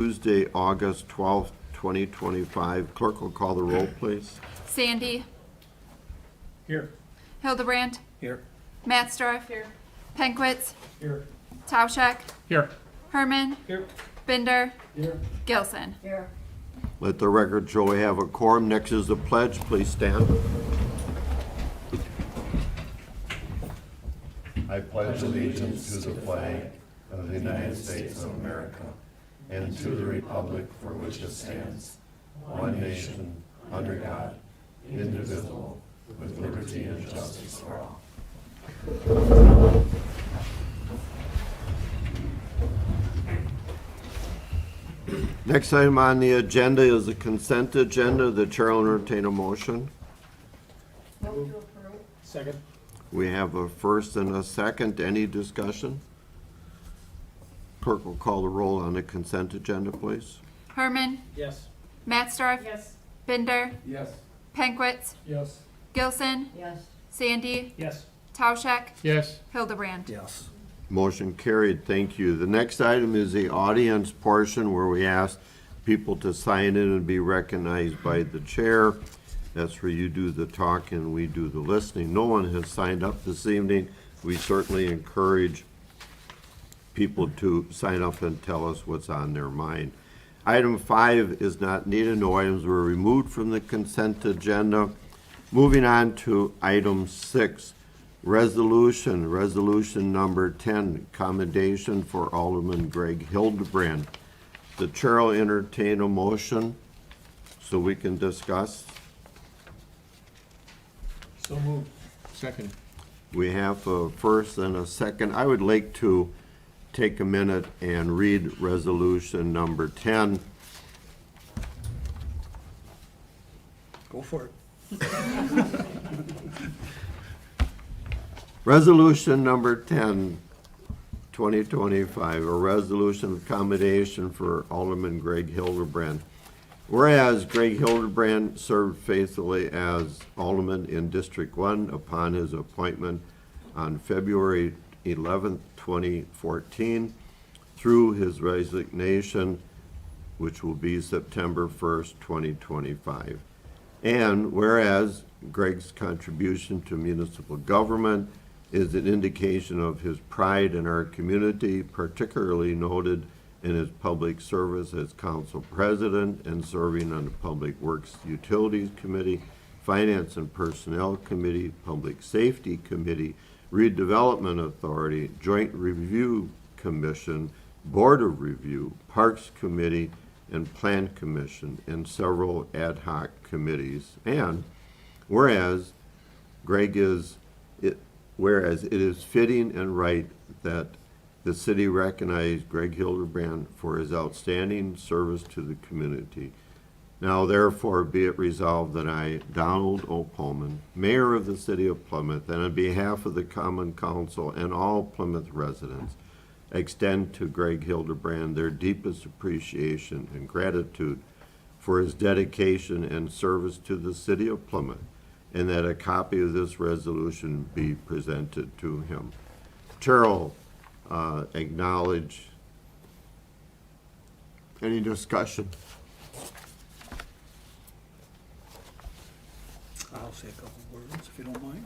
Tuesday, August 12th, 2025. Clerk will call the roll, please. Sandy. Here. Hildebrand. Here. Mattsdorf. Here. Penkwitz. Here. Tauschek. Here. Herman. Here. Binder. Here. Gilson. Here. Let the record show we have a quorum. Next is the pledge. Please stand. I pledge allegiance to the flag of the United States of America and to the republic for which it stands, one nation, under God, indivisible, with liberty and justice for all. Next item on the agenda is the consent agenda. The chair will entertain a motion. Move to approve. Second. We have a first and a second. Any discussion? Clerk will call the roll on the consent agenda, please. Herman. Yes. Mattsdorf. Yes. Binder. Yes. Penkwitz. Yes. Gilson. Yes. Sandy. Yes. Tauschek. Yes. Hildebrand. Yes. Motion carried. Thank you. The next item is the audience portion where we ask people to sign in and be recognized by the chair. That's where you do the talking and we do the listening. No one has signed up this evening. We certainly encourage people to sign up and tell us what's on their mind. Item 5 is not needed. No items were removed from the consent agenda. Moving on to item 6, resolution number 10, commendation for Alderman Greg Hildebrand. The chair will entertain a motion so we can discuss. So moved. Second. We have a first and a second. I would like to take a minute and read resolution number 10. Go for it. Resolution number 10, 2025, a resolution of commendation for Alderman Greg Hildebrand. Whereas Greg Hildebrand served faithfully as Alderman in District 1 upon his appointment on February 11th, 2014, through his resignation, which will be September 1st, 2025. And whereas Greg's contribution to municipal government is an indication of his pride in our community, particularly noted in his public service as council president and serving on the Public Works Utilities Committee, Finance and Personnel Committee, Public Safety Committee, Redevelopment Authority, Joint Review Commission, Board of Review, Parks Committee, and Plan Commission, and several ad hoc committees. And whereas whereas it is fitting and right that the city recognize Greg Hildebrand for his outstanding service to the community. Now therefore be it resolved that I, Donald O. Pullman, Mayor of the City of Plymouth, and on behalf of the Common Council and all Plymouth residents, extend to Greg Hildebrand their deepest appreciation and gratitude for his dedication and service to the City of Plymouth, and that a copy of this resolution be presented to him. Chair, acknowledge. Any discussion? I'll say a couple words if you don't mind.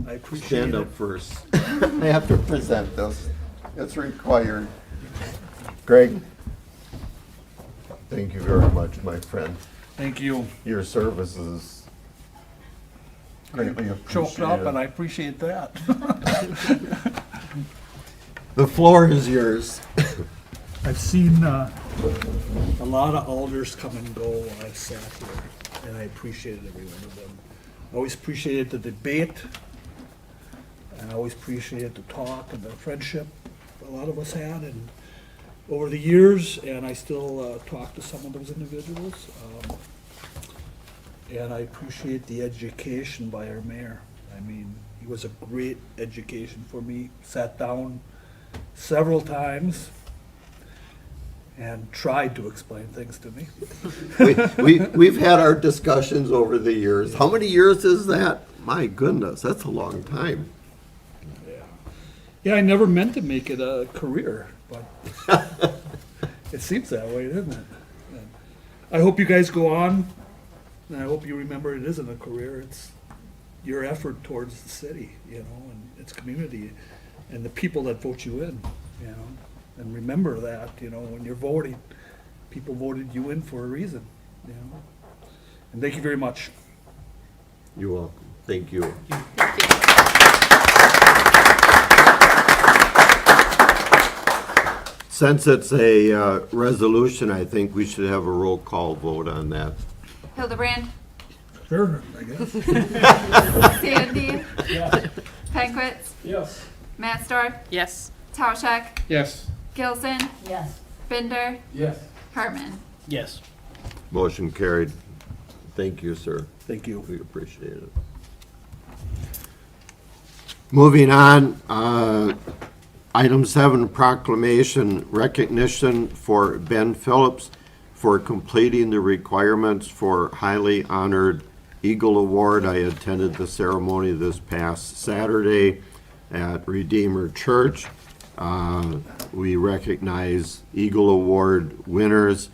I appreciate Stand it. up first. I have to present this. It's required. Greg, thank you very much, my friend. Thank you. Your service is greatly Choked up, and appreciated. I appreciate that. The floor is yours. I've seen a lot of alders come and go while I've sat here, and I appreciated every one of them. I always appreciated the debate, and I always appreciated the talk and the friendship a lot of us had, and over the years, and I still talk to some of those individuals. And I appreciate the education by our mayor. I mean, he was a great education for me. Sat down several times and tried to explain things to me. We've had our discussions over the years. How many years is that? My goodness, that's a long time. Yeah, I never meant to make it a career, but It seems that way, doesn't it? And I hope you guys go on, and I hope you remember it isn't a career, it's your effort towards the city, you know, and its community, and the people that vote you in, you know. And remember that, you know, when you're voting, people voted you in for a reason, you know. And thank you very much. You're welcome. Thank you. Since it's a resolution, I think we should have a roll call vote on that. Hildebrand, Sure, I guess. Sandy, Yes. Penquitz, Yes. Matsdorf, Yes. Tauschek, Yes. Gilson, Yes. Binder, Yes. Hartman. Yes. Motion carried. Thank you, sir. Thank you. We appreciate it. Moving on, item 7, proclamation recognition for Ben Phillips for completing the requirements for highly honored Eagle Award. I attended the ceremony this past Saturday at Redeemer Church. We recognize Eagle Award winners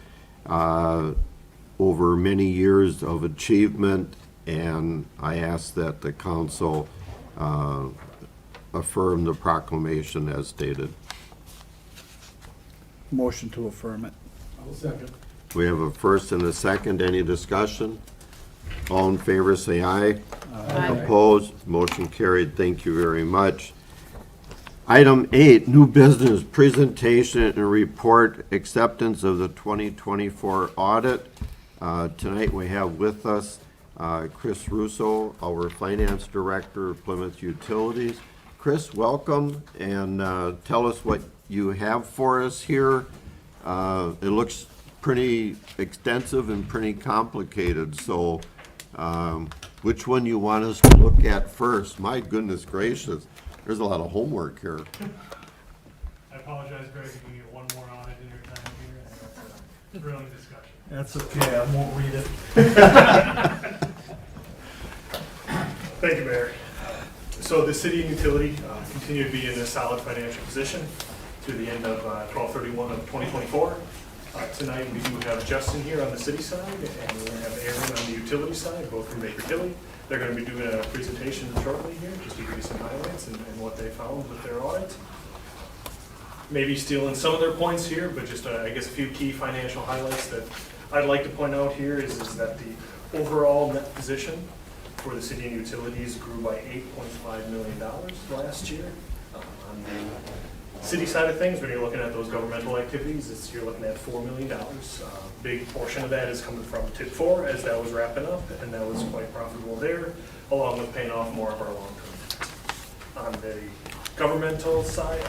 over many years of achievement, and I ask that the council affirm the proclamation as stated. Motion to affirm it. I'll second. We have a first and a second. Any discussion? All in favor, say aye. Opposed? Motion carried. Thank you very much. Item 8, new business, presentation and report, acceptance of the 2024 audit. Tonight we have with us Chris Russo, our Finance Director of Plymouth Utilities. Chris, welcome, and tell us what you have for us here. It looks pretty extensive and pretty complicated, so which one you want us to look at first? My goodness gracious, there's a lot of homework here. I apologize, Greg, if you get one more audit in your time here. I know it's a thrilling discussion. That's okay, I won't read it. Thank you, Mayor. So the city and utility continue to be in a solid financial position through the end of 12/31 of 2024. Tonight, we do have Justin here on the city side, and we're going to have Aaron on the utility side, both from Baker Tilly. They're going to be doing a presentation shortly here, just to give you some highlights and what they found with their audit. Maybe stealing some of their points here, but just, I guess, a few key financial highlights that I'd like to point out here is that the overall net position for the city and utilities grew by $8.5 million last year. On the city side of things, when you're looking at those governmental activities, you're looking at $4 million. Big portion of that is coming from TIP 4 as that was wrapping up, and that was quite profitable there, along with paying off more of our long-term debt. On the governmental side,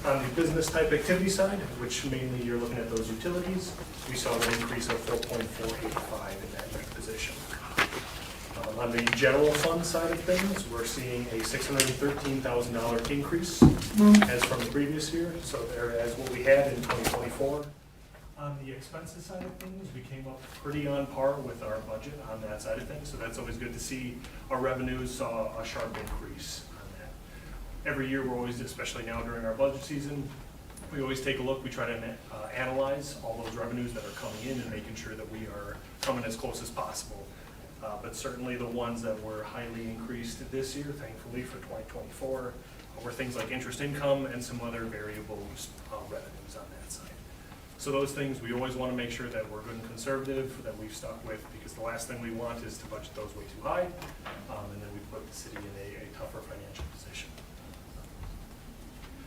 on the business type activity side, which mainly you're looking at those utilities, we saw an increase of 4.485 in that net position. On the general fund side of things, we're seeing a $613,000 increase as from the previous year, so there as what we had in 2024. On the expenses side of things, we came up pretty on par with our budget on that side of things, so that's always good to see. Our revenues saw a sharp increase on that. Every year, we're always, especially now during our budget season, we always take a look, we try to analyze all those revenues that are coming in and making sure that we are coming as close as possible. But certainly the ones that were highly increased this year, thankfully for 2024, were things like interest income and some other variable revenues on that side. So those things, we always want to make sure that we're good and conservative, that we've stuck with, because the last thing we want is to budget those way too high, and then we put the city in a tougher financial position.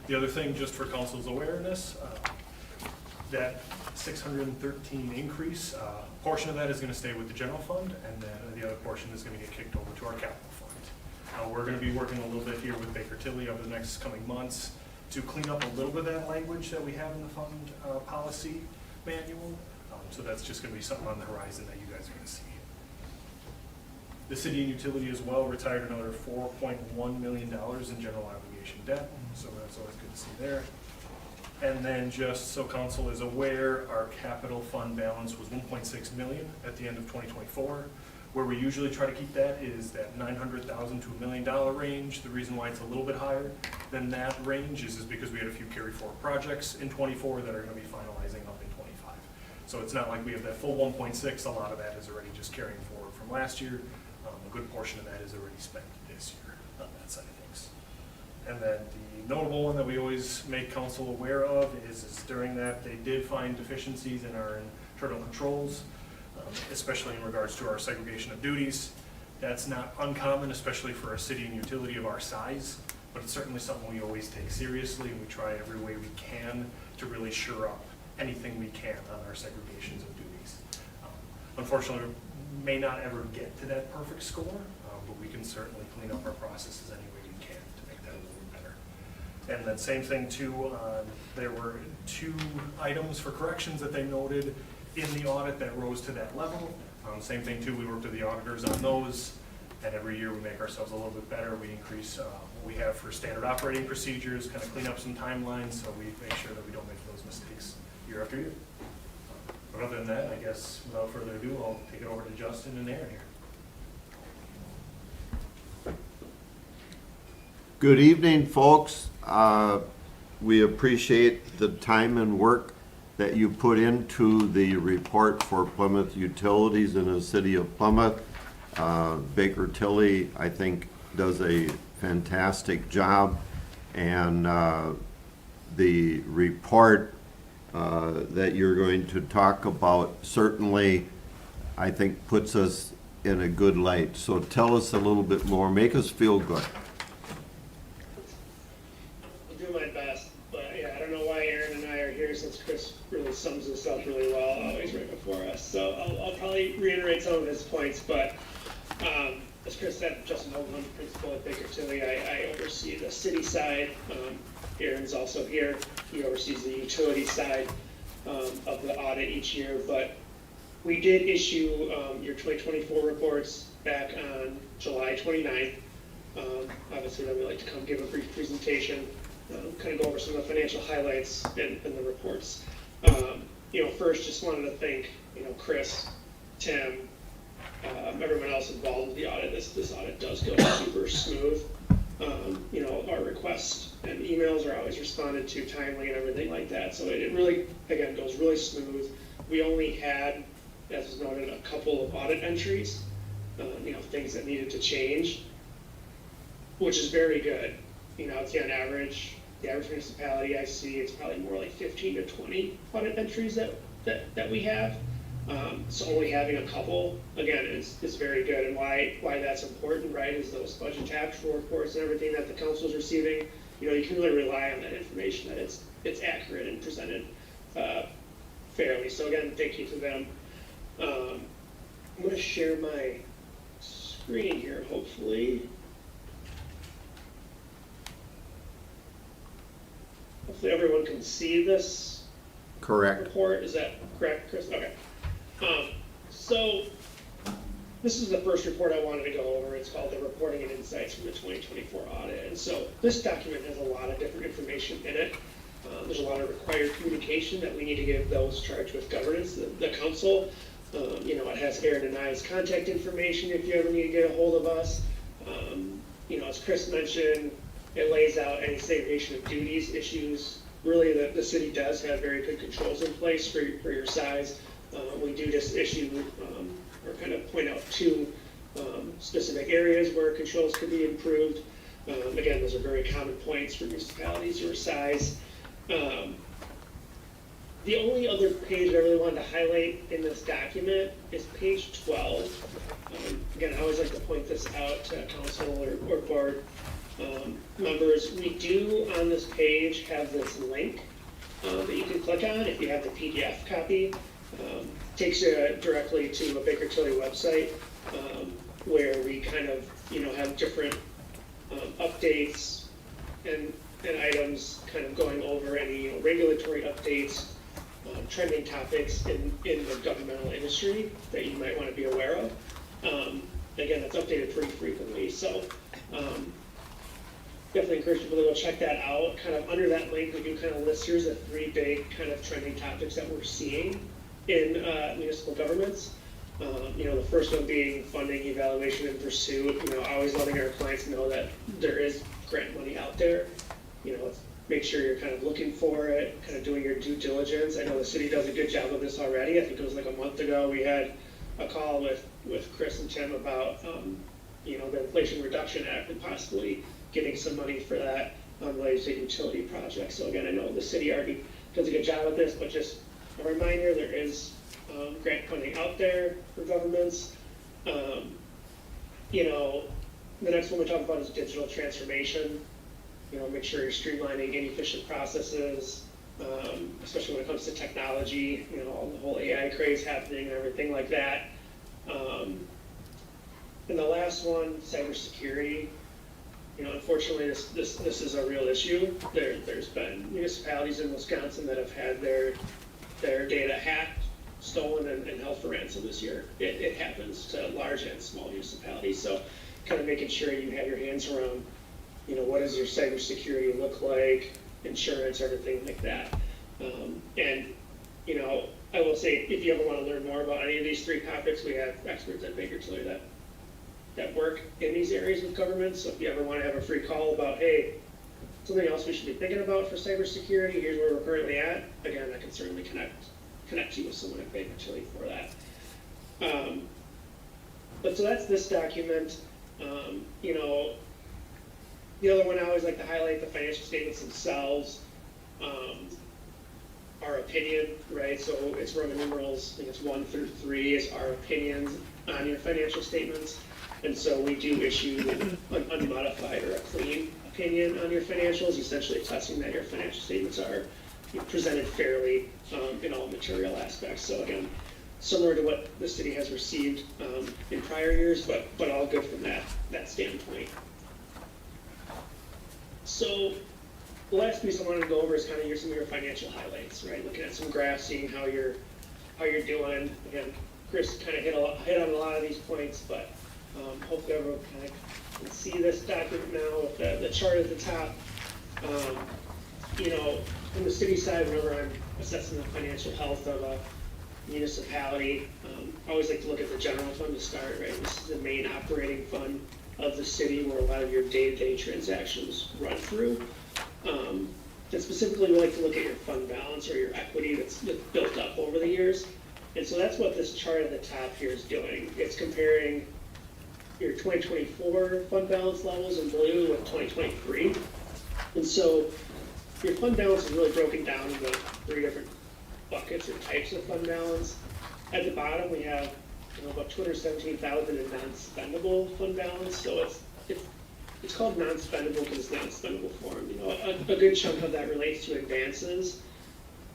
The other thing, just for council's awareness, that 613 increase, portion of that is going to stay with the general fund, and then the other portion is going to get kicked over to our capital fund. We're going to be working a little bit here with Baker Tilly over the next coming months to clean up a little bit of that language that we have in the fund policy manual. So that's just going to be something on the horizon that you guys are going to see. The city and utility as well retired another $4.1 million in general obligation debt, so that's always good to see there. And then just so council is aware, our capital fund balance was $1.6 million at the end of 2024. Where we usually try to keep that is that $900,000 to $1 million range. The reason why it's a little bit higher than that range is because we had a few carry forward projects in 24 that are going to be finalizing up in So it's not like we have that full 1.6, a lot of that is already just carrying forward from last year. A good portion of that is already spent this year on that side of things. And then the notable one that we always make council aware of is during that, they did find deficiencies in our internal controls, especially in regards to our segregation of duties. That's not uncommon, especially for a city and utility of our size, but it's certainly something we always take seriously, and we try every way we can to really shore up anything we can on our segregations of duties. Unfortunately, we may not ever get to that perfect score, but we can certainly clean up our processes any way we can to make that a little better. And then same thing too, there were 2 items for corrections that they noted in the audit that rose to that level. Same thing too, we worked with the auditors on those, and every year we make ourselves a little bit better. We increase what we have for standard operating procedures, kind of clean up some timelines, so we make sure that we don't make those mistakes year after year. But other than that, I guess without further ado, I'll take it over to Justin and Aaron here. Good evening, folks. We appreciate the time and work that you put into the report for Plymouth Utilities in the city of Plymouth. Baker Tilly, I think, does a fantastic job, and the report that you're going to talk about certainly, I think, puts us in a good light. So tell us a little bit more, make us feel good. I'll do my best, but yeah, I don't know why Aaron and I are here since Chris really sums this up really well, always right before us. So I'll probably reiterate some of his points, but as Chris said, Justin Holcomb, principal at Baker Tilly, I oversee the city side. Aaron's also here. He oversees the utility side of the audit each year, but we did issue your 2024 reports back on July 29th. Obviously, then we like to come give a brief presentation, kind of go over some of the financial highlights in the reports. First, just wanted to thank, Chris, Tim, everyone else involved with the audit. This audit does go super smooth. Our requests and emails are always responded to timely and everything like that. So it really, again, goes really smooth. We only had, as was noted, a couple of audit entries, things that needed to change, which is very good. I'd say on average, the average municipality I see, it's probably more like 15 to 20 audit entries that we have. So only having a couple, again, is very good. And why that's important, right, is those budget tax reports and everything that the council is receiving. You can really rely on that information, that it's accurate and presented fairly. So again, thank you to them. I'm going to share my screen here, hopefully. Hopefully everyone can see this Correct. report. Is that correct, Chris? Okay. So this is the first report I wanted to go over. It's called the Reporting and Insights from the 2024 Audit. And so this document has a lot of different information in it. There's a lot of required communication that we need to give those charged with governance, the council. It has Aaron and I's contact information if you ever need to get a hold of us. As Chris mentioned, it lays out any segregation of duties issues. Really, the city does have very good controls in place for your size. We do just issue or kind of point out 2 specific areas where controls could be improved. Again, those are very common points for municipalities your size. The only other page I really wanted to highlight in this document is page 12. Again, I always like to point this out to council or board members. We do on this page have this link that you can click on if you have the PDF copy. Takes you directly to a Baker Tilly website where we kind of have different updates and items kind of going over any regulatory updates, trending topics in the governmental industry that you might want to be aware of. Again, that's updated pretty frequently, so definitely encourage people to go check that out. Kind of under that link, we do kind of list, here's the 3 big kind of trending topics that we're seeing in municipal governments. The first one being funding, evaluation, and pursuit. Always letting our clients know that there is grant money out there. make sure you're kind of looking for it, kind of doing your due diligence. I know the city does a good job of this already. I think it was like a month ago, we had a call with Chris and Tim about, the Inflation Reduction Act and possibly getting some money for that related to utility projects. So again, I know the city already does a good job of this, but just a reminder, there is grant funding out there for governments. The next one we talk about is digital transformation. Make sure you're streamlining inefficient processes, especially when it comes to technology, all the whole AI craze happening and everything like that. And the last one, cybersecurity. Unfortunately, this is a real issue. There's been municipalities in Wisconsin that have had their data hacked, stolen, and held for ransom this year. It happens to large and small municipalities. So kind of making sure you have your hands around, what does your cybersecurity look like, insurance, everything like that. I will say, if you ever want to learn more about any of these three topics, we have experts at Baker Tilly that work in these areas with government. So if you ever want to have a free call about, hey, something else we should be thinking about for cybersecurity, here's where we're currently at, again, I can certainly connect you with someone at Baker Tilly for that. But so that's this document. The other one I always like to highlight, the financial statements themselves, our opinion, right? So it's Roman numerals, I think it's 1 through 3 is our opinions on your financial statements. And so we do issue an unmodified or a clean opinion on your financials, essentially attesting that your financial statements are presented fairly in all material aspects. So again, similar to what the city has received in prior years, but all good from that standpoint. So the last piece I wanted to go over is kind of some of your financial highlights, right? Looking at some graphs, seeing how you're doing. Again, Chris kind of hit on a lot of these points, but hopefully everyone kind of can see this document now with the chart at the top. From the city side, whenever I'm assessing the financial health of a municipality, I always like to look at the general fund to start, right? This is the main operating fund of the city where a lot of your day-to-day transactions run through. And specifically, we like to look at your fund balance or your equity that's built up over the years. And so that's what this chart at the top here is doing. It's comparing your 2024 fund balance levels in blue with 2023. And so your fund balance is really broken down into 3 different buckets or types of fund balance. At the bottom, we have about $217,000 in non-spendable fund balance. So it's called non-spendable because it's not a spendable form. A good chunk of that relates to advances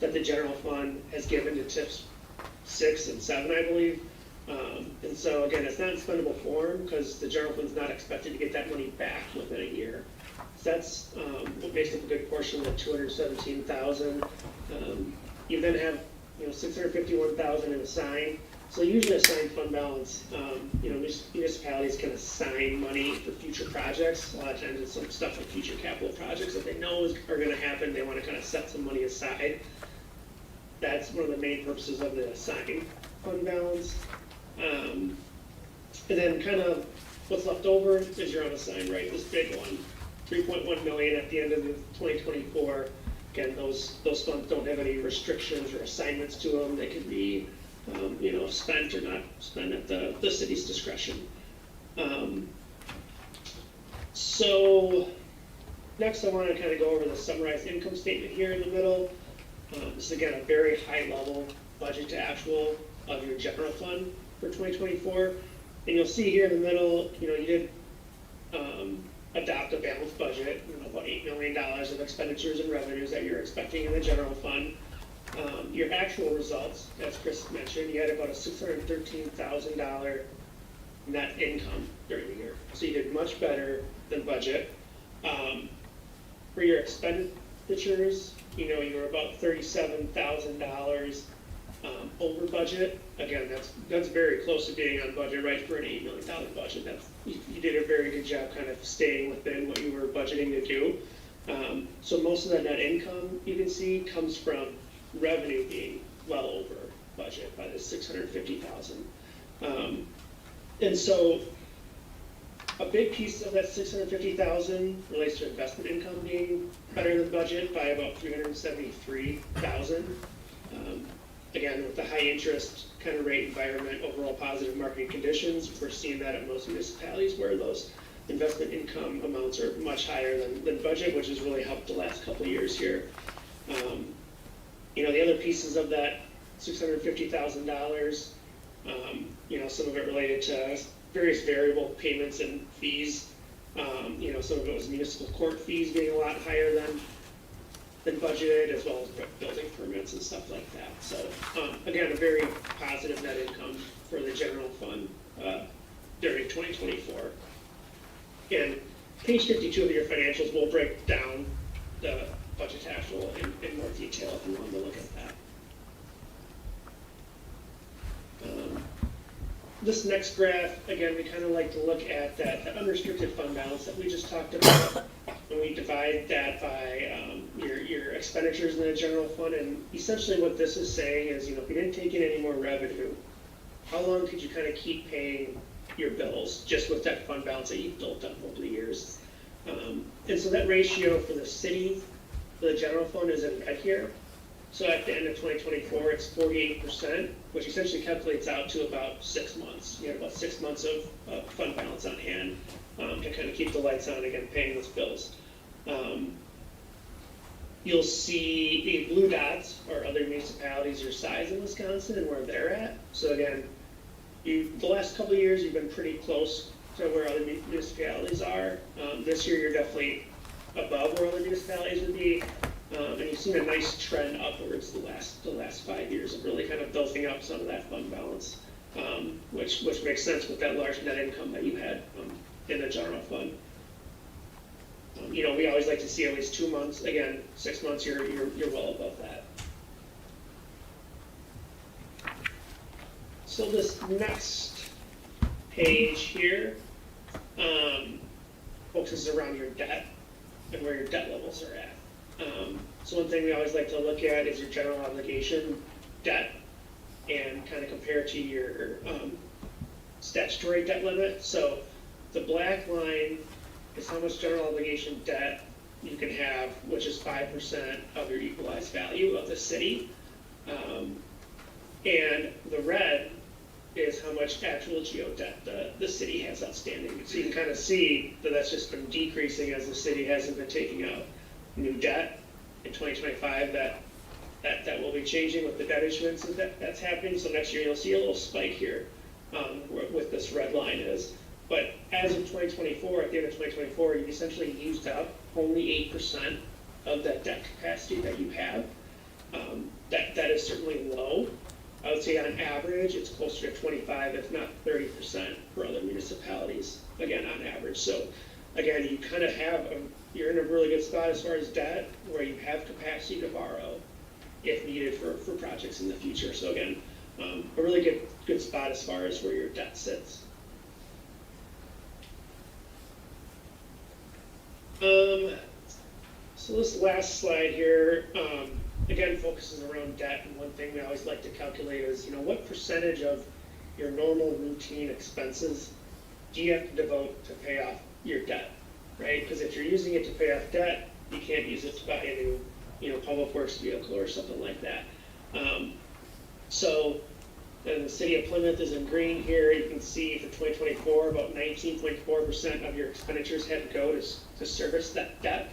that the general fund has given to TIPs 6 and 7, I believe. And so again, it's not in spendable form because the general fund's not expected to get that money back within a year. So that's what makes up a good portion of the $217,000. You then have $651,000 in assigned. So usually assigned fund balance, municipalities can assign money for future projects. A lot of times it's some stuff like future capital projects that they know are going to happen. They want to kind of set some money aside. That's one of the main purposes of the assigned fund balance. And then kind of what's left over is your unassigned, right? This big one, $3.1 million at the end of 2024. Again, those funds don't have any restrictions or assignments to them. They can be spent or not spent at the city's discretion. So next I want to kind of go over the summarized income statement here in the middle. This is again a very high level budget to actual of your general fund for 2024. And you'll see here in the middle, you did adopt a balanced budget, about $8 million of expenditures and revenues that you're expecting in the general fund. Your actual results, as Chris mentioned, you had about a $613,000 net income during the year. So you did much better than budget. For your expenditures, you were about $37,000 over budget. Again, that's very close to being on budget, right, for an $8 million budget. You did a very good job kind of staying within what you were budgeting to do. So most of that net income, you can see, comes from revenue being well over budget by the $650,000. And so A big piece of that 650,000 relates to investment income being better than budget by about 373,000. Again, with the high interest kind of rate environment, overall positive market conditions, we're seeing that at most municipalities where those investment income amounts are much higher than budget, which has really helped the last couple of years here. The other pieces of that $650,000, some of it related to various variable payments and fees. Some of it was municipal court fees being a lot higher than budgeted, as well as building permits and stuff like that. So, again, a very positive net income for the general fund during 2024. And page 52 of your financials will break down the budget actual in more detail if you want to look at that. This next graph, again, we kind of like to look at that unrestricted fund balance that we just talked about. And we divide that by your expenditures in the general fund. And essentially what this is saying is, if you didn't take in any more revenue, how long could you kind of keep paying your bills just with that fund balance that you've built up over the years? And so that ratio for the city, for the general fund, is in red here. So at the end of 2024, it's 48%, which essentially calculates out to about 6 months. You have about 6 months of fund balance on hand to kind of keep the lights on, again, paying those bills. You'll see the blue dots are other municipalities your size in Wisconsin and where they're at. So again, the last couple of years, you've been pretty close to where other municipalities are. This year, you're definitely above where other municipalities would be. And you've seen a nice trend upwards the last 5 years of really kind of building up some of that fund balance, which makes sense with that large net income that you had in the general fund. We always like to see at least 2 months. Again, 6 months, you're well above that. So this next page here focuses around your debt and where your debt levels are at. So one thing we always like to look at is your general obligation debt and kind of compare to your statutory debt limit. So the black line is how much general obligation debt you can have, which is 5% of your equalized value of the city. And the red is how much actual geo debt the city has outstanding. So you can kind of see that that's just been decreasing as the city hasn't been taking out new debt. In 2025, that will be changing with the debt issuances that's happening. So next year you'll see a little spike here with this red line is. But as of 2024, at the end of 2024, you've essentially used up only 8% of that debt capacity that you have. That is certainly low. I would say on average, it's closer to 25, if not 30% for other municipalities, again, on average. So again, you kind of you're in a really good spot as far as debt, where you have capacity to borrow if needed for projects in the future. So again, a really good spot as far as where your debt sits. So this last slide here, again, focuses around debt. And one thing we always like to calculate is, what percentage of your normal routine expenses do you have to devote to pay off your debt, right? Because if you're using it to pay off debt, you can't use it to buy a new, public works vehicle or something like that. So then the city of Plymouth is in green here. You can see for 2024, about 19.4% of your expenditures had to go to service that debt.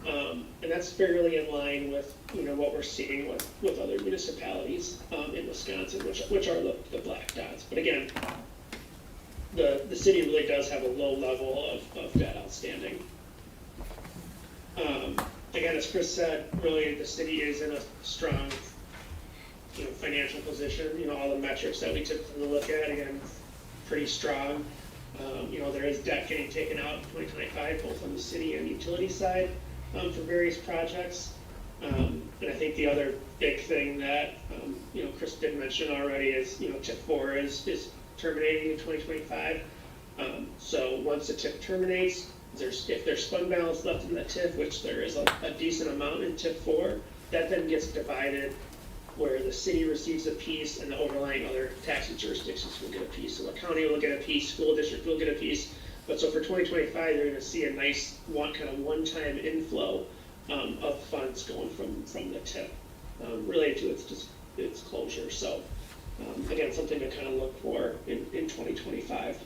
And that's fairly in line with, what we're seeing with other municipalities in Wisconsin, which are the black dots. But again, the city really does have a low level of debt outstanding. Again, as Chris said, really the city is in a strong, financial position. All the metrics that we typically look at, again, pretty strong. There is debt getting taken out in 2025, both on the city and utility side for various projects. And I think the other big thing that, Chris did mention already is, TIF 4 is terminating in 2025. So once the TIF terminates, if there's fund balance left in the TIF, which there is a decent amount in TIF 4, that then gets divided where the city receives a piece and the overlying other taxing jurisdictions will get a piece. So the county will get a piece, school district will get a piece, But so for 2025, you're gonna see a nice one-time inflow of funds going from the tip related to its closure. So again, something to kind of look for in 2025.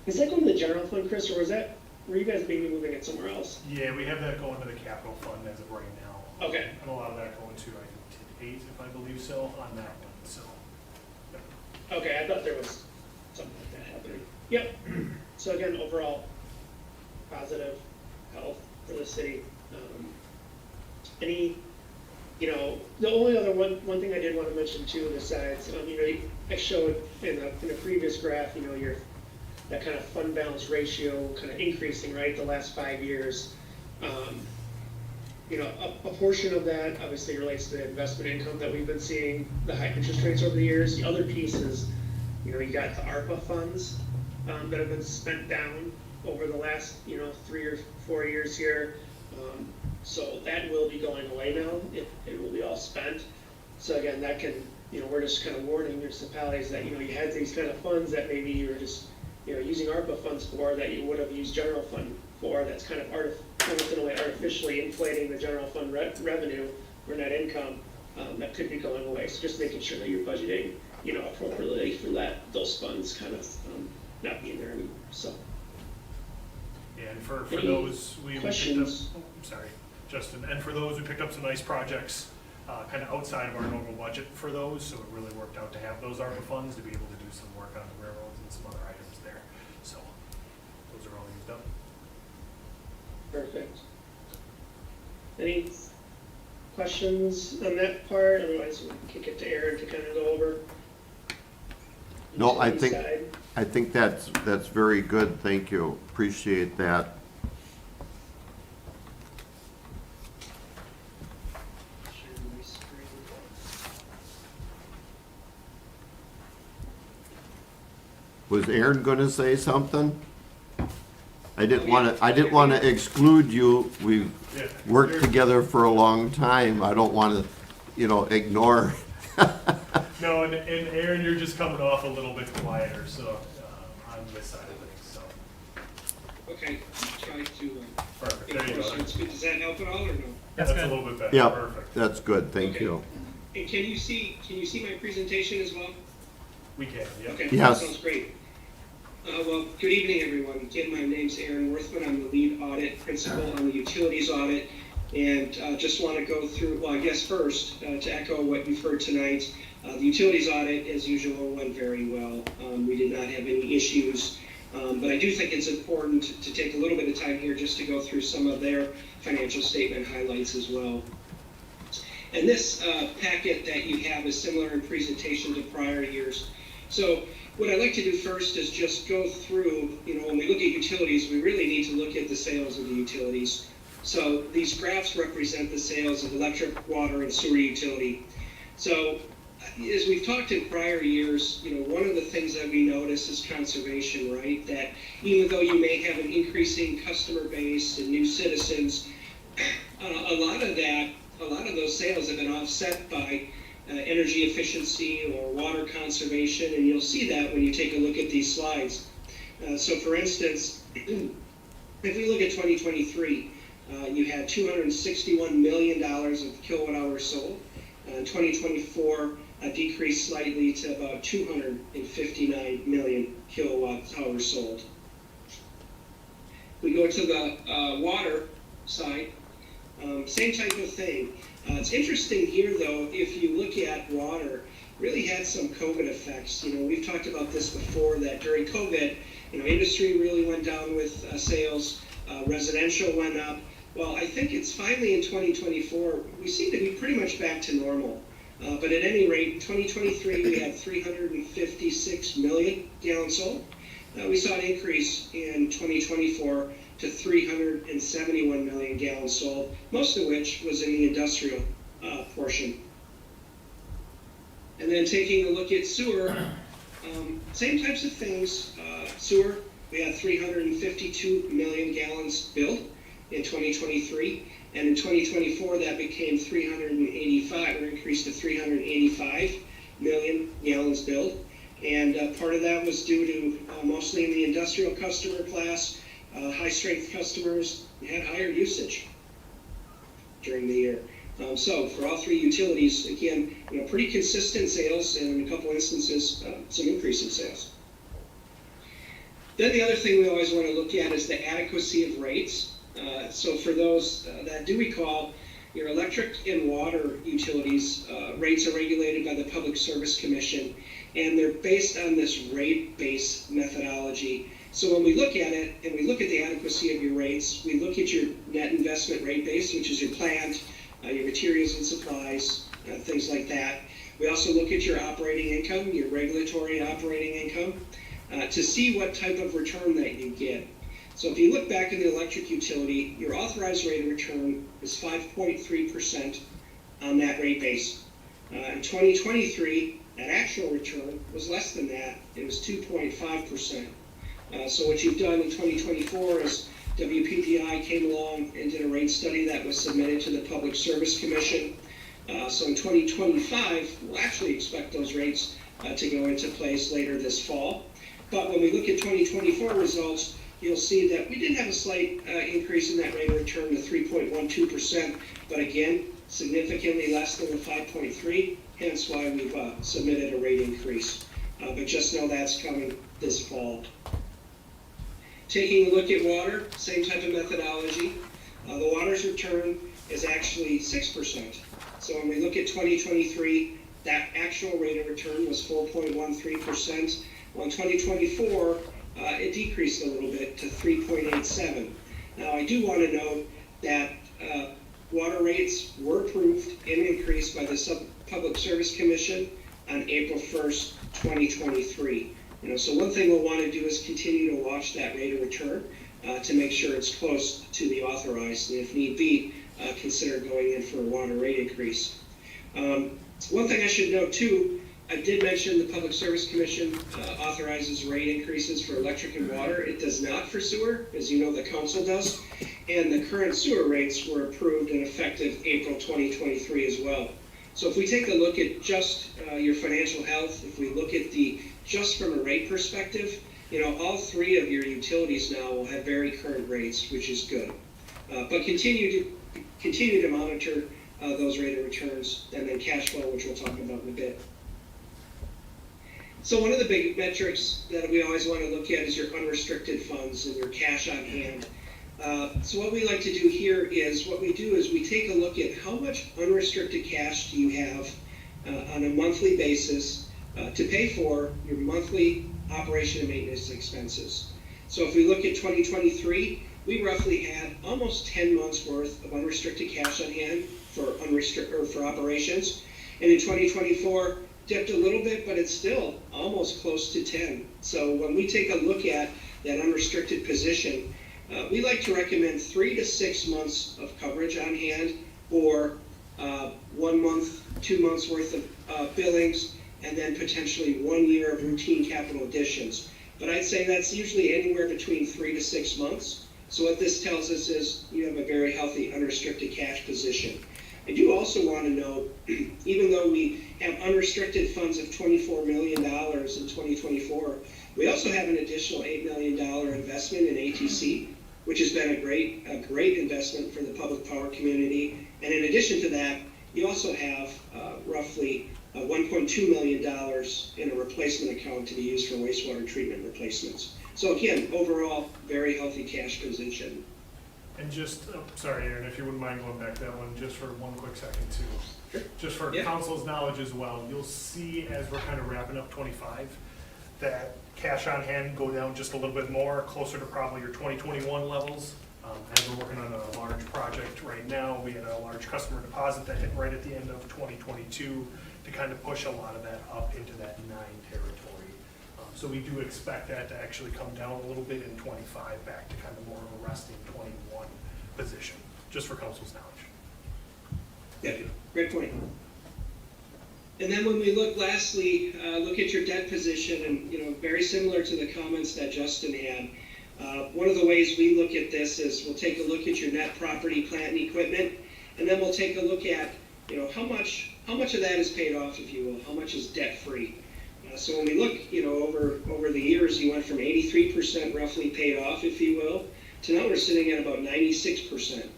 Is that going to the general fund, Chris, or were you guys maybe moving it somewhere else? Yeah, we have that going to the capital fund as of right now. Okay. And a lot of that going to, I think, TID 8, if I believe so, on that one, so. Yep. Okay, I thought there was something like that happening. Yep. So again, overall, positive health for the city. The only other one thing I did want to mention too, besides, I showed in a previous graph, that kind of fund balance ratio kind of increasing, right, the last 5 years. A portion of that obviously relates to the investment income that we've been seeing, the high interest rates over the years. The other piece is, you got the ARPA funds that have been spent down over the last, 3 or 4 years here. So that will be going away now. It will be all spent. So again, that can, we're just kind of warning municipalities that, you had these kind of funds that maybe you were just, using ARPA funds for that you would have used general fund for. That's kind of almost in a way artificially inflating the general fund revenue or net income that could be going away. So just making sure that you're budgeting, appropriately for those funds kind of not being there anymore. So. And for Any those, we picked up, questions? I'm sorry, Justin, and for those, we picked up some nice projects, kind of outside of our normal budget for those, so it really worked out to have those ARPA funds to be able to do some work on the railroads and some other items there. So, those are all used up. Perfect. Any questions on that part? Otherwise, we can kick it to Aaron to kind of go over. No, I utility think side. that's very good, thank you, appreciate that. Share my screen. Was Aaron gonna say something? I didn't wanna exclude you, we've Yeah. worked together for a long time, I don't wanna, ignore. No, and Aaron, you're just coming off a little bit quieter, so, on this side of things, so. Okay, try to, Perfect, there you go. does that help at all or no? That's a little bit better, Yeah, perfect. that's good, thank Okay. you. And can you see my presentation as well? We can, yeah. Okay, Yes. that sounds great. Well, good evening, everyone. Again, my name's Aaron Worthman. I'm the lead audit principal on the utilities audit. And just want to go through, well, I guess first, to echo what you've heard tonight, the utilities audit, as usual, went very well. We did not have any issues. But I do think it's important to take a little bit of time here just to go through some of their financial statement highlights as well. And this packet that you have is similar in presentation to prior years. So what I'd like to do first is just go through, when we look at utilities, we really need to look at the sales of the utilities. So these graphs represent the sales of electric, water, and sewer utility. So as we've talked in prior years, one of the things that we notice is conservation, right? That even though you may have an increasing customer base and new citizens, a lot of those sales have been offset by energy efficiency or water conservation, and you'll see that when you take a look at these slides. So for instance, if we look at 2023, you had $261 million of kilowatt hours sold. In 2024, decreased slightly to about 259 million kilowatt hours sold. We go to the water side, same type of thing. It's interesting here, though, if you look at water, really had some COVID effects. We've talked about this before, that during COVID, industry really went down with sales, residential went up. Well, I think it's finally in 2024, we seem to be pretty much back to normal. But at any rate, 2023, we had 356 million gallons sold. We saw an increase in 2024 to 371 million gallons sold, most of which was in the industrial portion. And then taking a look at sewer, same types of things. Sewer, we had 352 million gallons billed in 2023. And in 2024, that became 385, or increased to 385 million gallons billed. And part of that was due to mostly in the industrial customer class, high-strength customers had higher usage during the year. So for all three utilities, again, pretty consistent sales, and in a couple instances, some increase in sales. Then the other thing we always want to look at is the adequacy of rates. So for those that do recall, your electric and water utilities rates are regulated by the Public Service Commission, and they're based on this rate-based methodology. So when we look at it, and we look at the adequacy of your rates, we look at your net investment rate base, which is your plant, your materials and supplies, things like that. We also look at your operating income, your regulatory operating income, to see what type of return that you get. So if you look back in the electric utility, your authorized rate of return is 5.3% on that rate base. In 2023, that actual return was less than that. It was 2.5%. So what you've done in 2024 is WPPI came along and did a rate study that was submitted to the Public Service Commission. So in 2025, we'll actually expect those rates to go into place later this fall. But when we look at 2024 results, you'll see that we did have a slight increase in that rate of return to 3.12%, but again, significantly less than the 5.3, hence why we've submitted a rate increase. But just know that's coming this fall. Taking a look at water, same type of methodology. The water's return is actually 6%. So when we look at 2023, that actual rate of return was 4.13%. Well, in 2024, it decreased a little bit to 3.87. Now, I do want to note that water rates were approved and increased by the Public Service Commission on April 1st, 2023. So one thing we'll want to do is continue to watch that rate of return to make sure it's close to the authorized, and if need be, consider going in for a water rate increase. One thing I should note too, I did mention the Public Service Commission authorizes rate increases for electric and water. It does not for sewer, as you know the council does. And the current sewer rates were approved and effective April 2023 as well. So if we take a look at just your financial health, if we look at just from a rate perspective, all three of your utilities now will have very current rates, which is good. But continue to monitor those rate of returns, and then cash flow, which we'll talk about in a bit. So one of the big metrics that we always want to look at is your unrestricted funds and your cash on hand. So what we like to do here is, we take a look at how much unrestricted cash do you have on a monthly basis to pay for your monthly operation and maintenance expenses. So if we look at 2023, we roughly had almost 10 months worth of unrestricted cash on hand for operations. And in 2024, dipped a little bit, but it's still almost close to 10. So when we take a look at that unrestricted position, we like to recommend 3 to 6 months of coverage on hand, or 1 month, 2 months worth of billings, and then potentially 1 year of routine capital additions. But I'd say that's usually anywhere between 3 to 6 months. So what this tells us is you have a very healthy unrestricted cash position. I do also want to note, even though we have unrestricted funds of $24 million in 2024, we also have an additional $8 million investment in ATC, which has been a great investment for the public power community. And in addition to that, you also have roughly $1.2 million in a replacement account to be used for wastewater treatment replacements. So again, overall, very healthy cash position. And just, sorry, Aaron, if you wouldn't mind going back to that one just for one quick second too. Sure. Just for council's knowledge as well, you'll see as we're kind of wrapping up 25, that cash on hand go down just a little bit more, closer to probably your 2021 levels. As we're working on a large project right now, we had a large customer deposit that hit right at the end of 2022 to kind of push a lot of that up into that 9 territory. So we do expect that to actually come down a little bit in 25, back to kind of more of a resting 21 position, just for council's knowledge. Yeah, great point. And then when we look, lastly, look at your debt position, and very similar to the comments that Justin had. One of the ways we look at this is we'll take a look at your net property, plant, and equipment, and then we'll take a look at how much of that is paid off, if you will, how much is debt free. So when we look, over the years, you went from 83% roughly paid off, if you will, to now we're sitting at about 96%.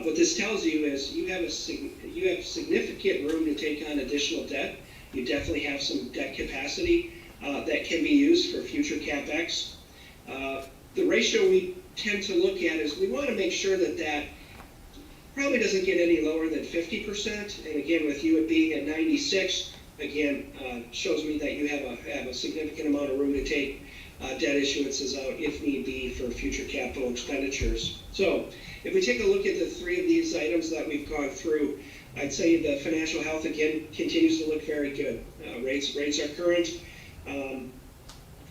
What this tells you is you have significant room to take on additional debt. You definitely have some debt capacity that can be used for future CapEx. The ratio we tend to look at is we want to make sure that probably doesn't get any lower than 50%. And again, with you being at 96, again, shows me that you have a significant amount of room to take debt issuances out if need be for future capital expenditures. So if we take a look at the three of these items that we've gone through, I'd say the financial health, again, continues to look very good. Rates are current.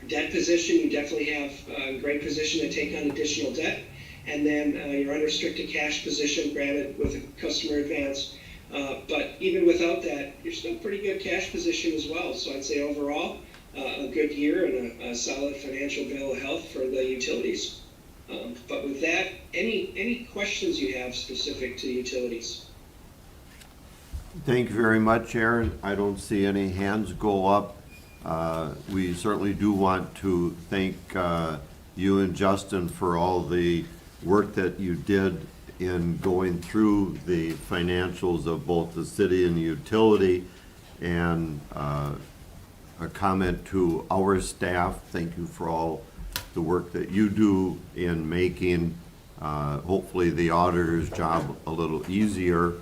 Debt position, you definitely have a great position to take on additional debt. And then your unrestricted cash position, granted with a customer advance. But even without that, you're still pretty good cash position as well. So I'd say overall, a good year and a solid financial bill of health for the utilities. But with that, any questions you have specific to utilities? Thank you very much, Aaron. I don't see any hands go up. We certainly do want to thank you and Justin for all the work that you did in going through the financials of both the city and the utility. And a comment to our staff, thank you for all the work that you do in making hopefully the auditor's job a little easier.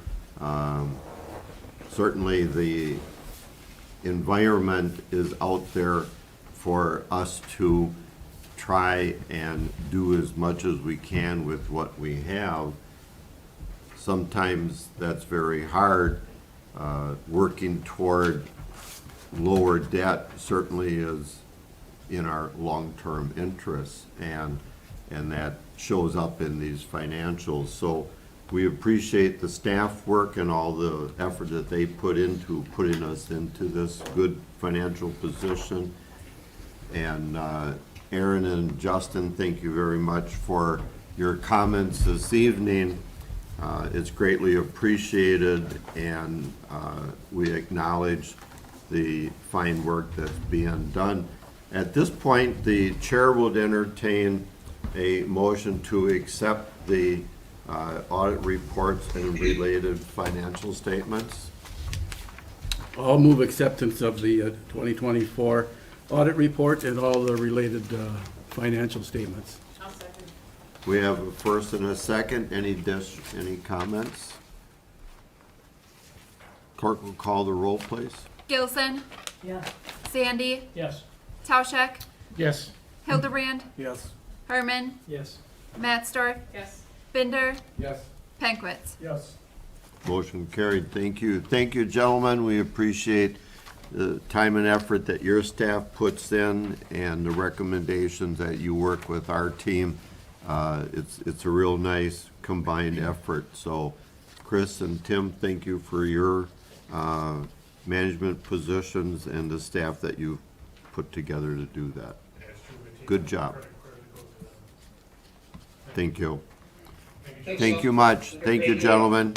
Certainly the environment is out there for us to try and do as much as we can with what we have. Sometimes that's very hard. Working toward lower debt certainly is in our long-term interests, and that shows up in these financials. So we appreciate the staff work and all the effort that they put into putting us into this good financial position. And Aaron and Justin, thank you very much for your comments this evening. It's greatly appreciated, and we acknowledge the fine work that's being done. At this point, the chair would entertain a motion to accept the audit reports and related financial statements. I'll move acceptance of the 2024 audit report and all the related financial statements. I'll second. We have a first and a second. Any comments? Clerk will call the roll, please. Gilson, Yes. Sandy, Yes. Tauschek, Yes. Hildebrand, Yes. Herman, Yes. Matsdorf, Yes. Binder, Yes. Penkwitz. Yes. Motion carried. Thank you. Thank you, gentlemen. We appreciate the time and effort that your staff puts in and the recommendations that you work with our team. It's a real nice combined effort. So Chris and Tim, thank you for your management positions and the staff that you've put together to do that. Good job. Thank you. Thank you much. Thank you, gentlemen.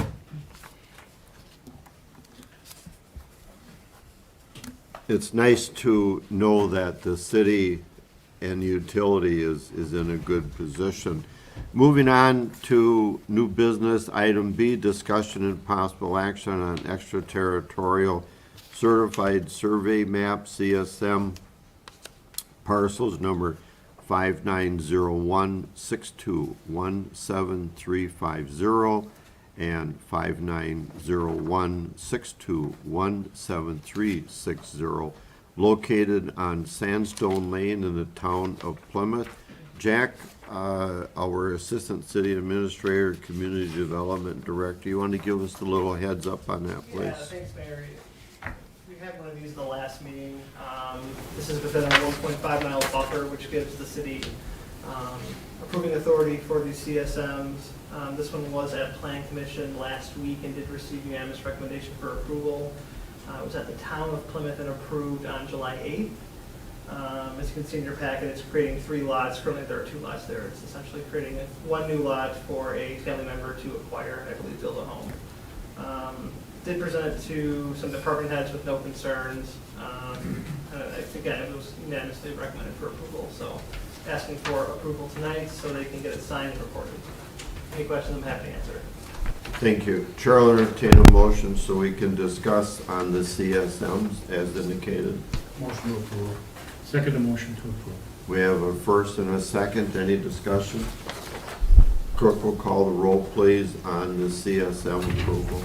It's nice to know that the city and utility is in a good position. Moving on to new business, item B, discussion and possible action on extraterritorial certified survey map, CSM, parcels number 5901621730 and 5901621730, located on Sandstone Lane in the town of Plymouth. Jack, our Assistant City Administrator, Community Development Director, you want to give us a little heads up on that, please? Yeah, thanks, Mayor. We had one of these the last meeting. This is within a 1.5 mile buffer, which gives the city approving authority for these CSMs. This one was at Plan Commission last week and did receive unanimous recommendation for approval. It was at the town of Plymouth and approved on July 8th. As you can see in your packet, it's creating 3 lots. Currently, there are 2 lots there. It's essentially creating one new lot for a family member to acquire and I believe build a home. Did present it to some department heads with no concerns. I again, it was unanimously recommended for approval, so asking for approval tonight so they can get it signed and recorded. Any questions, I'm happy to answer. Thank you. Chair will entertain a motion so we can discuss on the CSMs as indicated. Motion to approve. Second the motion to approve. We have a first and a second. Any discussion? Clerk will call the roll, please, on the CSM approval.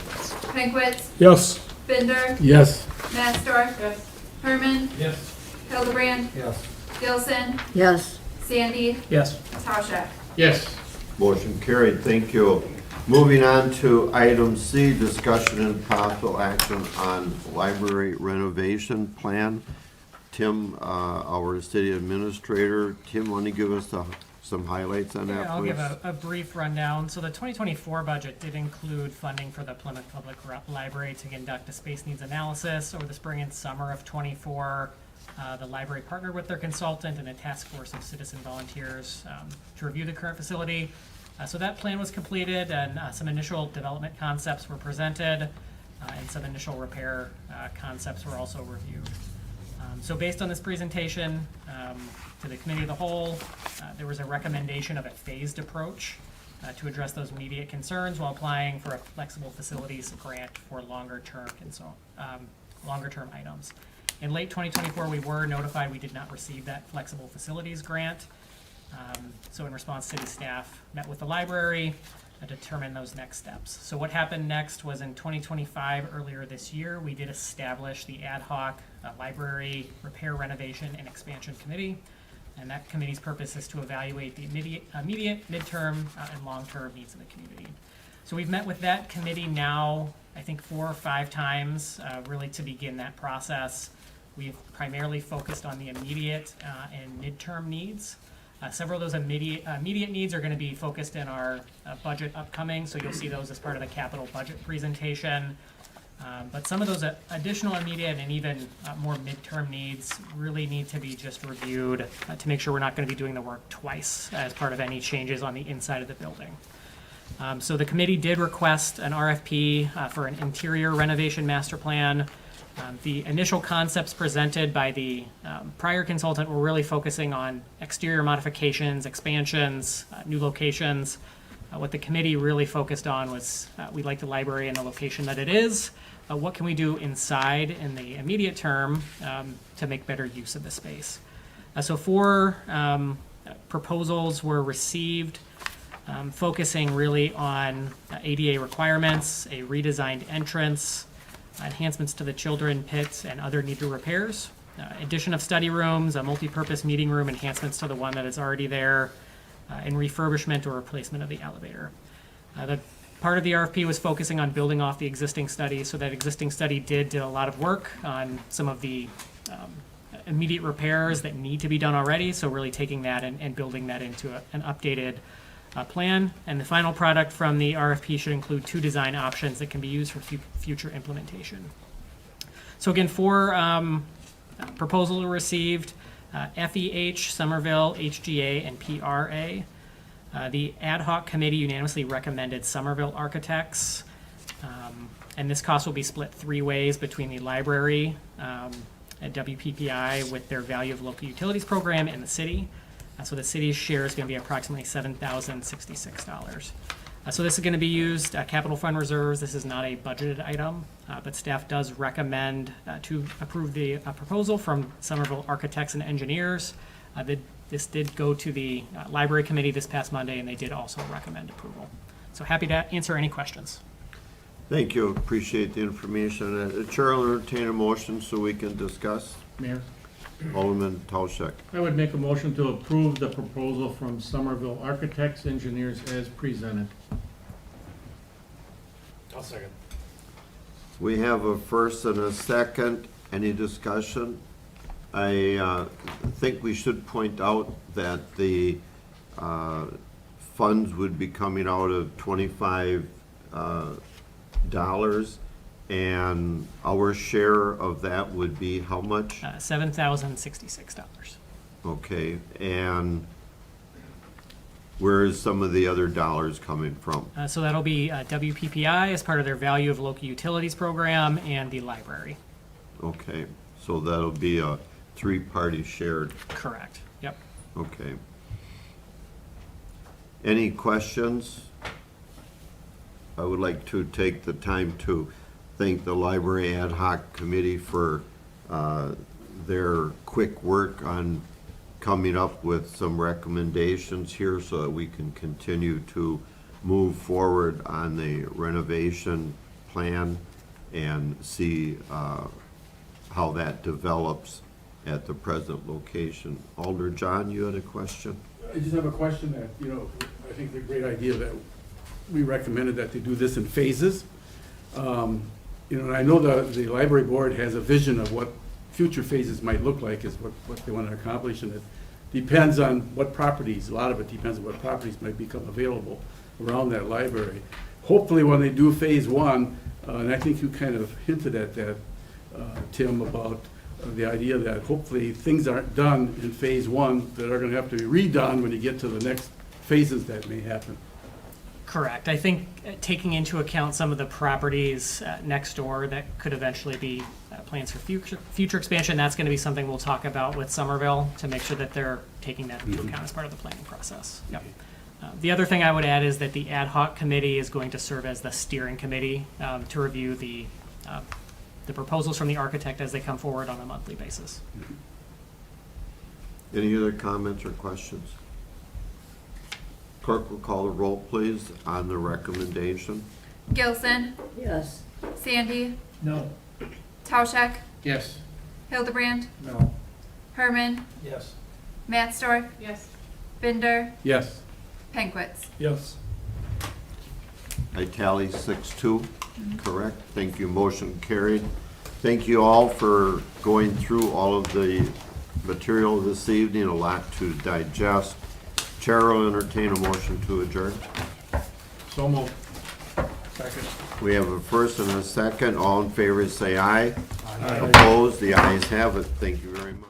Penquits, Yes. Binder, Yes. Matsdorf, Yes. Herman, Yes. Hildebrand, Yes. Gilson, Yes. Sandy, Yes. Tauschek. Yes. Motion carried. Thank you. Moving on to item C, discussion and possible action on library renovation plan. Tim, our city administrator, Tim, want to give us some highlights on that, Yeah, I'll please? give a brief rundown. So the 2024 budget did include funding for the Plymouth Public Library to conduct a space needs analysis over the spring and summer of '24. The library partnered with their consultant and a task force of citizen volunteers to review the current facility. So that plan was completed, and some initial development concepts were presented, and some initial repair concepts were also reviewed. So based on this presentation to the committee of the whole, there was a recommendation of a phased approach to address those immediate concerns while applying for a flexible facilities grant for longer-term items. In late 2024, we were notified we did not receive that flexible facilities grant. So in response, city staff met with the library to determine those next steps. So what happened next was in 2025, earlier this year, we did establish the ad hoc library repair, renovation, and expansion committee. And that committee's purpose is to evaluate the immediate, midterm, and long-term needs of the community. So we've met with that committee now, I think 4 or 5 times, really to begin that process. We've primarily focused on the immediate and midterm needs. Several of those immediate needs are going to be focused in our budget upcoming, so you'll see those as part of the capital budget presentation. But some of those additional immediate and even more midterm needs really need to be just reviewed to make sure we're not going to be doing the work twice as part of any changes on the inside of the building. So the committee did request an RFP for an interior renovation master plan. The initial concepts presented by the prior consultant were really focusing on exterior modifications, expansions, new locations. What the committee really focused on was we like the library in the location that it is. What can we do inside in the immediate term to make better use of the space? So 4 proposals were received, focusing really on ADA requirements, a redesigned entrance, enhancements to the children pits, and other needed repairs. Addition of study rooms, a multi-purpose meeting room, enhancements to the one that is already there, and refurbishment or replacement of the elevator. The part of the RFP was focusing on building off the existing study, so that existing study did a lot of work on some of the immediate repairs that need to be done already, so really taking that and building that into an updated plan. And the final product from the RFP should include 2 design options that can be used for future implementation. So again, 4 proposals were received, FEH, Somerville, HGA, and PRA. The ad hoc committee unanimously recommended Somerville Architects, and this cost will be split 3 ways between the library at WPPI with their value of local utilities program and the city. So the city's share is going to be approximately $7,066. So this is going to be used, capital fund reserves. This is not a budgeted item, but staff does recommend to approve the proposal from Somerville Architects and Engineers. This did go to the library committee this past Monday, and they did also recommend approval. So happy to answer any questions. Thank you. Appreciate the information. The chair will entertain a motion so we can discuss. Mayor, Alderman Tauschek. I would make a motion to approve the proposal from Somerville Architects Engineers as presented. I'll second. We have a first and a second. Any discussion? I think we should point out that the funds would be coming out of $25, and our share of that would be how much? $7,066. Okay, and where is some of the other dollars coming from? So that'll be WPPI as part of their value of local utilities program and the library. Okay, so that'll be a three parties shared. Correct, yep. Okay. Any questions? I would like to take the time to thank the Library Ad Hoc Committee for their quick work on coming up with some recommendations here so that we can continue to move forward on the renovation plan and see how that develops at the present location. Alder John, you had a question? I just have a question that, I think the great idea that we recommended that they do this in phases. And I know the library board has a vision of what future phases might look like, is what they want to accomplish, and it depends on what properties, a lot of it depends on what properties might become available around that library. Hopefully, when they do phase one, and I think you kind of hinted at that, Tim, about the idea that hopefully things aren't done in phase one that are going to have to be redone when you get to the next phases that may happen. Correct. I think taking into account some of the properties next door that could eventually be plans for future expansion, that's going to be something we'll talk about with Somerville to make sure that they're taking that into account as part of the planning process. Yep. The other thing I would add is that the ad hoc committee is going to serve as the steering committee to review the proposals from the architect as they come forward on a monthly basis. Any other comments or questions? Clerk will call the roll, please, on the recommendation. Gilson, Yes. Sandy, No. Tauschek, Yes. Hildebrand, No. Herman, Yes. Matsdorf, Yes. Binder, Yes. Penquitz. Yes. I tally 6-2, correct? Thank you, motion carried. Thank you all for going through all of the material this evening, a lot to digest. Chair will entertain a motion to adjourn. So moved. Second. We have a first and a second. All in favor say aye. Opposed? The ayes have it. Thank you very much.